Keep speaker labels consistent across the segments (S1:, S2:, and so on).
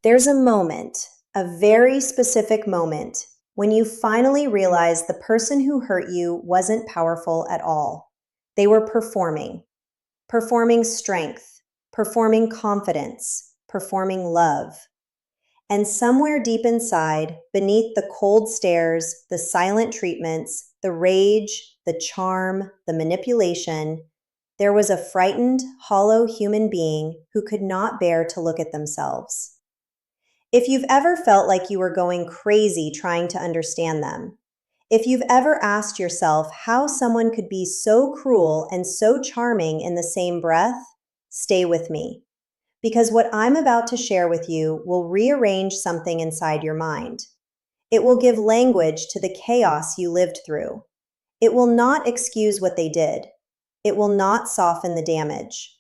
S1: There's a moment, a very specific moment, when you finally realize the person who hurt you wasn't powerful at all. They were performing strength, performing confidence, performing love. And somewhere deep inside, beneath the cold stares, the silent treatments, the rage, the charm, the manipulation, there was a frightened, hollow human being who could not bear to look at themselves. If you've ever felt like you were going crazy trying to understand them, if you've ever asked yourself how someone could be so cruel and so charming in the same breath, stay with me. Because what I'm about to share with you will rearrange something inside your mind. It will give language to the chaos you lived through. It will not excuse what they did. It will not soften the damage.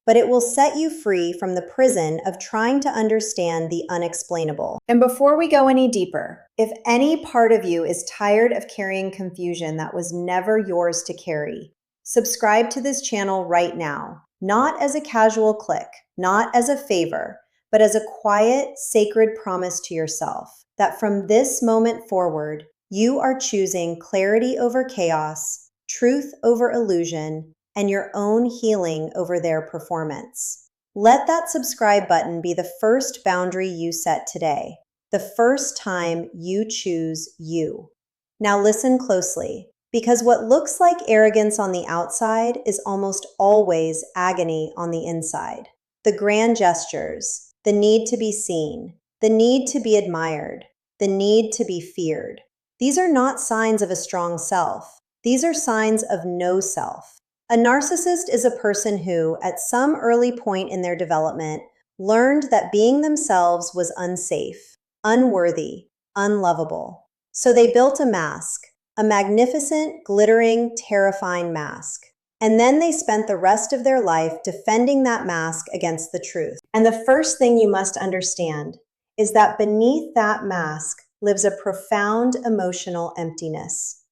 S1: But it will set you free from the prison of trying to understand the unexplainable. And before we go any deeper, if any part of you is tired of carrying confusion that was never yours to carry, subscribe to this channel right now, not as a casual click, not as a favor, but as a quiet, sacred promise to yourself that from this moment forward, you are choosing clarity over chaos, truth over illusion, and your own healing over their performance. Let that subscribe button be the first boundary you set today, the first time you choose you. Now listen closely, because what looks like arrogance on the outside is almost always agony on the inside. The grand gestures, the need to be seen, the need to be admired, the need to be feared. These are not signs of a strong self. These are signs of no self. A narcissist is a person who, at some early point in their development, learned that being themselves was unsafe, unworthy, unlovable. So they built a mask, a magnificent, glittering, terrifying mask. And then they spent the rest of their life defending that mask against the truth. And the first thing you must understand is that beneath that mask lives a profound emotional emptiness,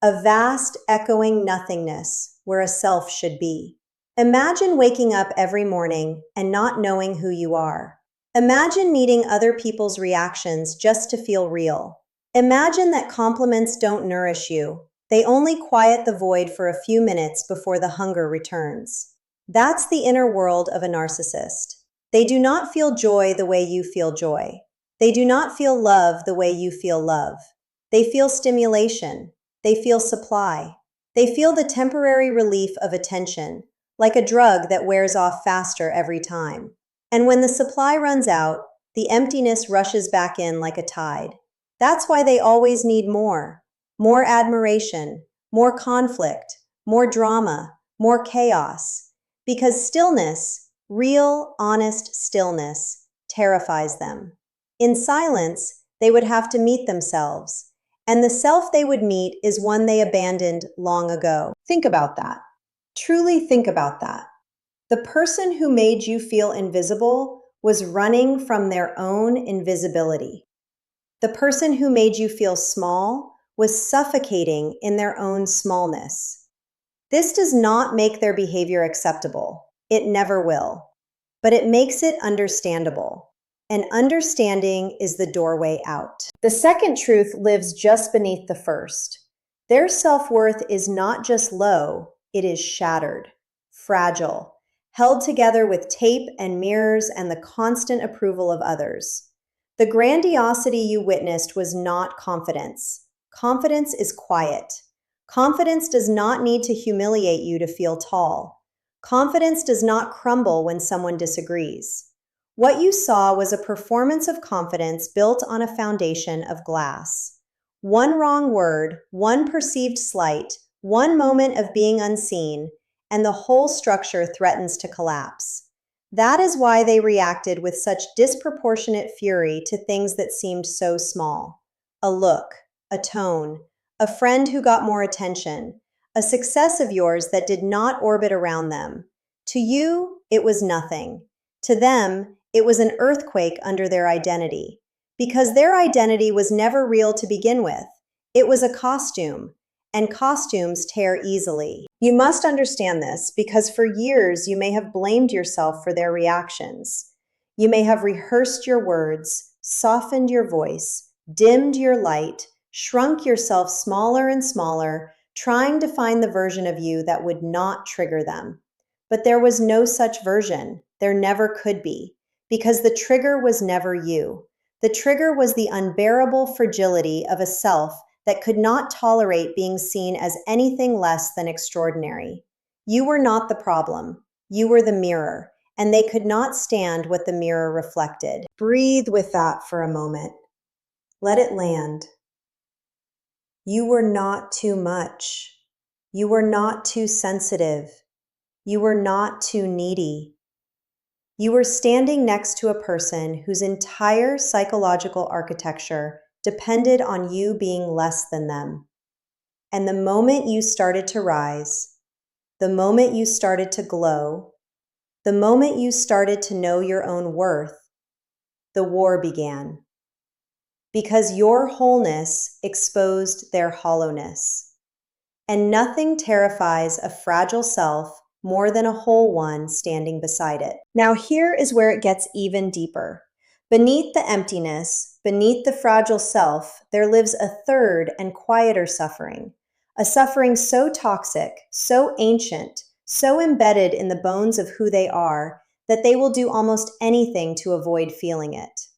S1: a vast, echoing nothingness where a self should be. Imagine waking up every morning and not knowing who you are. Imagine needing other people's reactions just to feel real. Imagine that compliments don't nourish you. They only quiet the void for a few minutes before the hunger returns. That's the inner world of a narcissist. They do not feel joy the way you feel joy. They do not feel love the way you feel love. They feel stimulation. They feel supply. They feel the temporary relief of attention, like a drug that wears off faster every time. And when the supply runs out, the emptiness rushes back in like a tide. That's why they always need more. More admiration, more conflict, more drama, more chaos. Because stillness, real, honest stillness, terrifies them. In silence, they would have to meet themselves. And the self they would meet is one they abandoned long ago. Think about that. Truly think about that. The person who made you feel invisible was running from their own invisibility. The person who made you feel small was suffocating in their own smallness. This does not make their behavior acceptable. It never will. But it makes it understandable. And understanding is the doorway out. The second truth lives just beneath the first. Their self-worth is not just low, it is shattered, fragile, held together with tape and mirrors and the constant approval of others. The grandiosity you witnessed was not confidence. Confidence is quiet. Confidence does not need to humiliate you to feel tall. Confidence does not crumble when someone disagrees. What you saw was a performance of confidence built on a foundation of glass. One wrong word, one perceived slight, one moment of being unseen, and the whole structure threatens to collapse. That is why they reacted with such disproportionate fury to things that seemed so small. A look, a tone, a friend who got more attention, a success of yours that did not orbit around them. To you, it was nothing. To them, it was an earthquake under their identity. Because their identity was never real to begin with. It was a costume, and costumes tear easily. You must understand this because for years you may have blamed yourself for their reactions. You may have rehearsed your words, softened your voice, dimmed your light, shrunk yourself smaller and smaller, trying to find the version of you that would not trigger them. But there was no such version. There never could be, because the trigger was never you. The trigger was the unbearable fragility of a self that could not tolerate being seen as anything less than extraordinary. You were not the problem. You were the mirror, and they could not stand what the mirror reflected. Breathe with that for a moment. Let it land. You were not too much. You were not too sensitive. You were not too needy. You were standing next to a person whose entire psychological architecture depended on you being less than them. And the moment you started to rise, the moment you started to glow, the moment you started to know your own worth, the war began. Because your wholeness exposed their hollowness. And nothing terrifies a fragile self more than a whole one standing beside it. Now here is where it gets even deeper. Beneath the emptiness, beneath the fragile self, there lives a third and quieter suffering. A suffering so toxic, so ancient, so embedded in the bones of who they are, that they will do almost anything to avoid feeling it.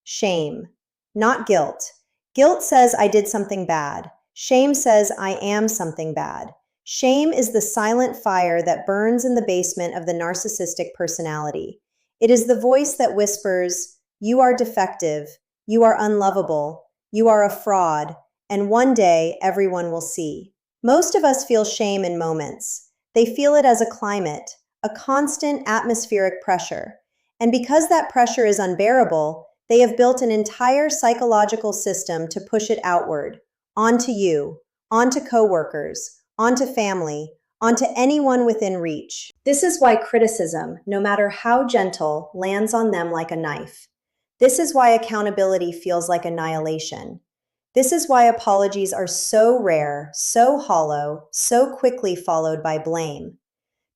S1: Shame. Not guilt. Guilt says I did something bad. Shame says I am something bad. Shame is the silent fire that burns in the basement of the narcissistic personality. It is the voice that whispers, "You are defective, you are unlovable, you are a fraud, and one day everyone will see." Most of us feel shame in moments. They feel it as a climate, a constant atmospheric pressure. And because that pressure is unbearable, they have built an entire psychological system to push it outward, onto you, onto coworkers, onto family, onto anyone within reach. This is why criticism, no matter how gentle, lands on them like a knife. This is why accountability feels like annihilation. This is why apologies are so rare, so hollow, so quickly followed by blame.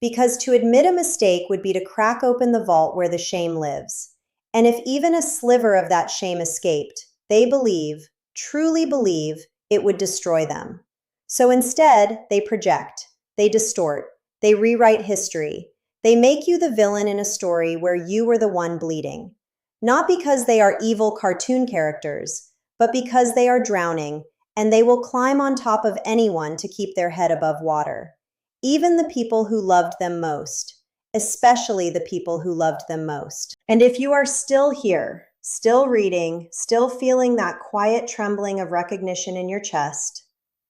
S1: Because to admit a mistake would be to crack open the vault where the shame lives. And if even a sliver of that shame escaped, they believe, truly believe, it would destroy them. So instead, they project, they distort, they rewrite history. They make you the villain in a story where you were the one bleeding. Not because they are evil cartoon characters, but because they are drowning, and they will climb on top of anyone to keep their head above water. Even the people who loved them most. Especially the people who loved them most. And if you are still here, still reading, still feeling that quiet trembling of recognition in your chest,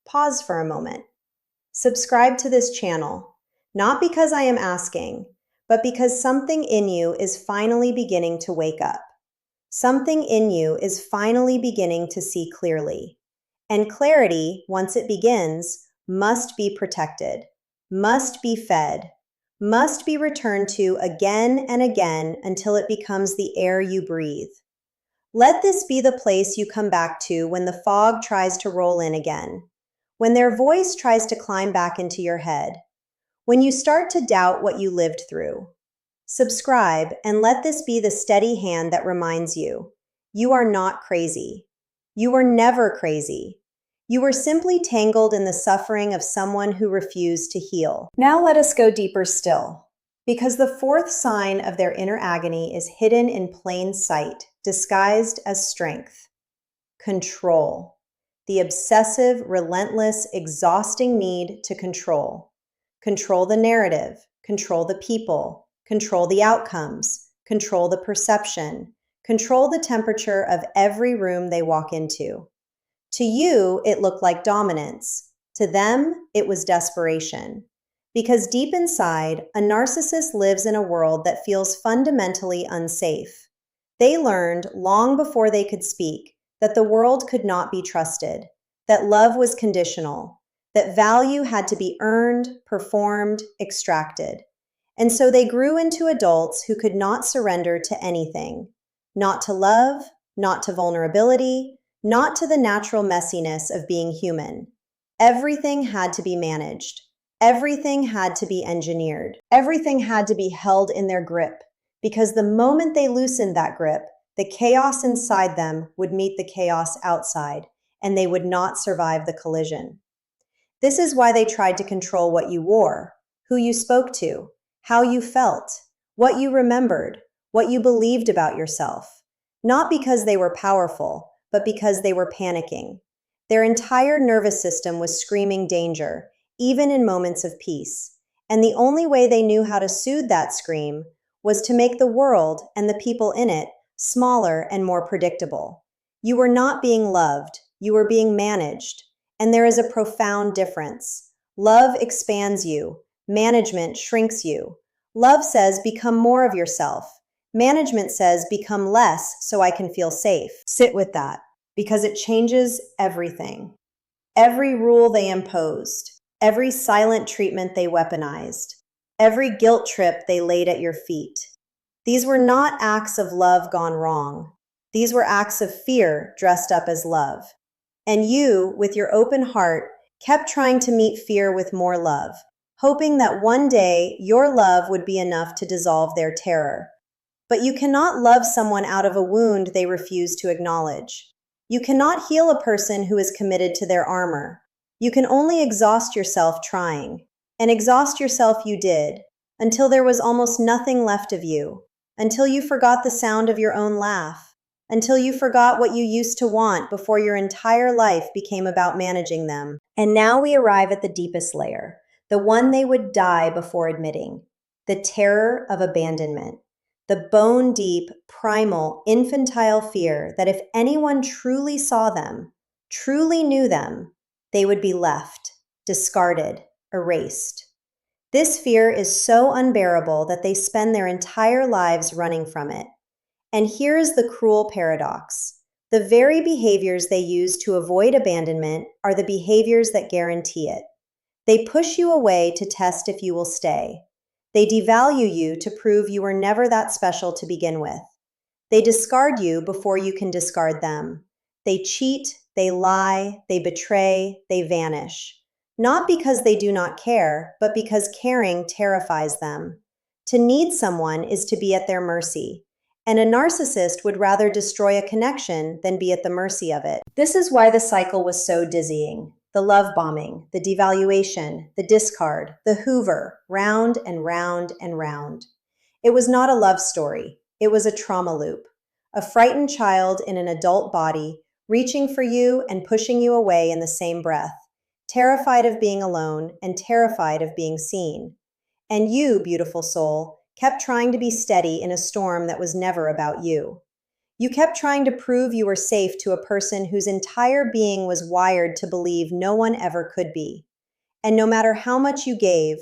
S1: pause for a moment. Subscribe to this channel, not because I am asking, but because something in you is finally beginning to wake up. Something in you is finally beginning to see clearly. And clarity, once it begins, must be protected, must be fed, must be returned to again and again until it becomes the air you breathe. Let this be the place you come back to when the fog tries to roll in again, when their voice tries to climb back into your head, when you start to doubt what you lived through. Subscribe and let this be the steady hand that reminds you, you are not crazy. You were never crazy. You were simply tangled in the suffering of someone who refused to heal. Now let us go deeper still, because the fourth sign of their inner agony is hidden in plain sight, disguised as strength. Control. The obsessive, relentless, exhausting need to control. Control the narrative, control the people, control the outcomes, control the perception, control the temperature of every room they walk into. To you, it looked like dominance. To them, it was desperation. Because deep inside, a narcissist lives in a world that feels fundamentally unsafe. They learned, long before they could speak, that the world could not be trusted, that love was conditional, that value had to be earned, performed, extracted. And so they grew into adults who could not surrender to anything. Not to love, not to vulnerability, not to the natural messiness of being human. Everything had to be managed. Everything had to be engineered. Everything had to be held in their grip, because the moment they loosened that grip, the chaos inside them would meet the chaos outside, and they would not survive the collision. This is why they tried to control what you wore, who you spoke to, how you felt, what you remembered, what you believed about yourself. Not because they were powerful, but because they were panicking. Their entire nervous system was screaming danger, even in moments of peace. And the only way they knew how to soothe that scream was to make the world and the people in it smaller and more predictable. You were not being loved, you were being managed. And there is a profound difference. Love expands you, management shrinks you. Love says become more of yourself. Management says become less so I can feel safe. Sit with that, because it changes everything. Every rule they imposed, every silent treatment they weaponized, every guilt trip they laid at your feet. These were not acts of love gone wrong. These were acts of fear dressed up as love. And you, with your open heart, kept trying to meet fear with more love, hoping that one day your love would be enough to dissolve their terror. But you cannot love someone out of a wound they refuse to acknowledge. You cannot heal a person who is committed to their armor. You can only exhaust yourself trying. And exhaust yourself you did, until there was almost nothing left of you, until you forgot the sound of your own laugh, until you forgot what you used to want before your entire life became about managing them. And now we arrive at the deepest layer, the one they would die before admitting, the terror of abandonment. The bone-deep, primal, infantile fear that if anyone truly saw them, truly knew them, they would be left, discarded, erased. This fear is so unbearable that they spend their entire lives running from it. And here is the cruel paradox. The very behaviors they use to avoid abandonment are the behaviors that guarantee it. They push you away to test if you will stay. They devalue you to prove you were never that special to begin with. They discard you before you can discard them. They cheat, they lie, they betray, they vanish. Not because they do not care, but because caring terrifies them. To need someone is to be at their mercy. And a narcissist would rather destroy a connection than be at the mercy of it. This is why the cycle was so dizzying. The love bombing, the devaluation, the discard, the hoover, round and round and round. It was not a love story. It was a trauma loop. A frightened child in an adult body, reaching for you and pushing you away in the same breath, terrified of being alone and terrified of being seen. And you, beautiful soul, kept trying to be steady in a storm that was never about you. You kept trying to prove you were safe to a person whose entire being was wired to believe no one ever could be. And no matter how much you gave,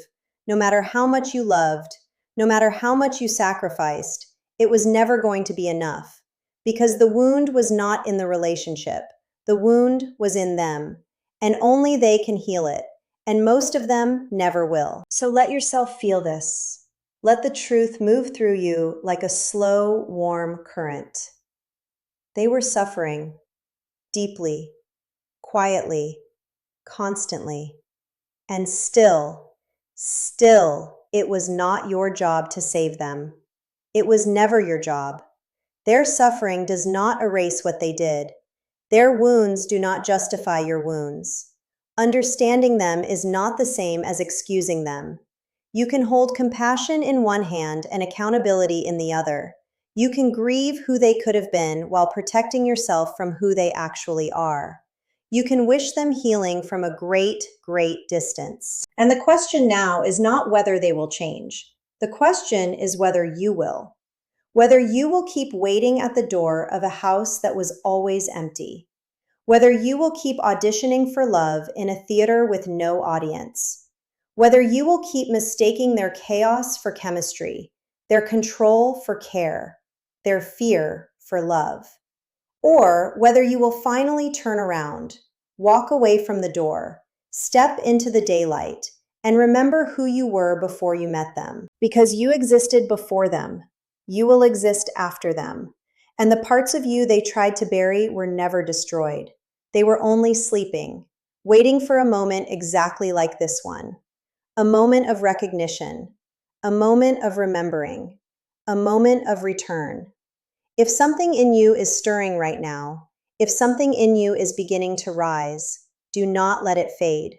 S1: no matter how much you loved, no matter how much you sacrificed, it was never going to be enough. Because the wound was not in the relationship. The wound was in them. And only they can heal it. And most of them never will. So let yourself feel this. Let the truth move through you like a slow, warm current. They were suffering, deeply, quietly, constantly, and still, it was not your job to save them. It was never your job. Their suffering does not erase what they did. Their wounds do not justify your wounds. Understanding them is not the same as excusing them. You can hold compassion in one hand and accountability in the other. You can grieve who they could have been while protecting yourself from who they actually are. You can wish them healing from a great, great distance. And the question now is not whether they will change. The question is whether you will. Whether you will keep waiting at the door of a house that was always empty. Whether you will keep auditioning for love in a theater with no audience. Whether you will keep mistaking their chaos for chemistry, their control for care, their fear for love. Or whether you will finally turn around, walk away from the door, step into the daylight, and remember who you were before you met them. Because you existed before them, you will exist after them. And the parts of you they tried to bury were never destroyed. They were only sleeping, waiting for a moment exactly like this one. A moment of recognition, a moment of remembering, a moment of return. If something in you is stirring right now, if something in you is beginning to rise, do not let it fade.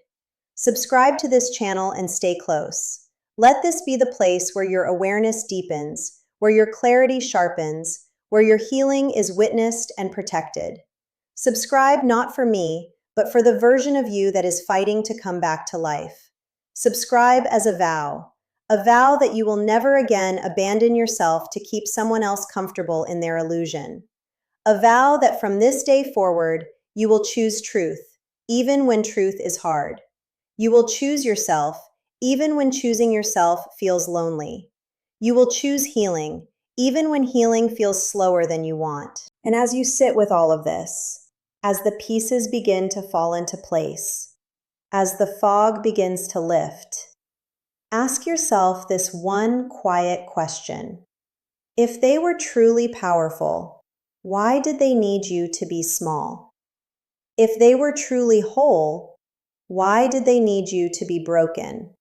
S1: Subscribe to this channel and stay close. Let this be the place where your awareness deepens, where your clarity sharpens, where your healing is witnessed and protected. Subscribe not for me, but for the version of you that is fighting to come back to life. Subscribe as a vow that you will never again abandon yourself to keep someone else comfortable in their illusion. A vow that from this day forward, you will choose truth, even when truth is hard. You will choose yourself, even when choosing yourself feels lonely. You will choose healing, even when healing feels slower than you want. And as you sit with all of this, as the pieces begin to fall into place, as the fog begins to lift, ask yourself this one quiet question. If they were truly powerful, why did they need you to be small? If they were truly whole, why did they need you to be broken?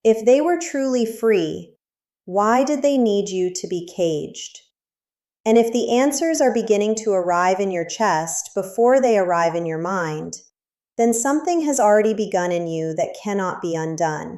S1: If they were truly free, why did they need you to be caged? And if the answers are beginning to arrive in your chest before they arrive in your mind, then something has already begun in you that cannot be undone.